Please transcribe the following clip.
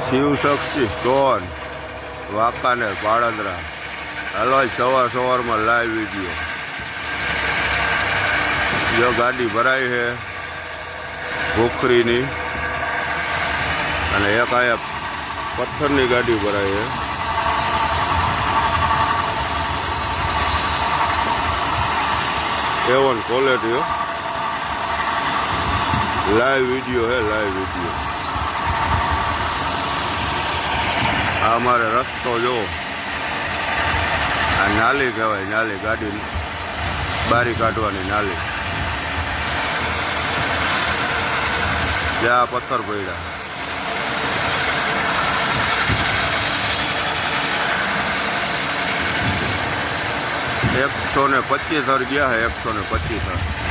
Shivshakti stone Wankaner પાળંદરા. હાલો સવારમાં live video. જો ગાડી ભરાઈ છે ભોખરીની અને એક અહીંયા પથ્થરની ગાડી ભરાઈ છે. એવન ક્વોલિટી લાઈવ વિડીયો હે લાઈવ વિડીયો. આ અમારે રસ્તો જો આ નાલી કહેવાય, નાલી ગાડી બારી કાઢવાની નાલી. જ્યાં પથ્થર પડ્યા. ₹125 ગયા હે, 125.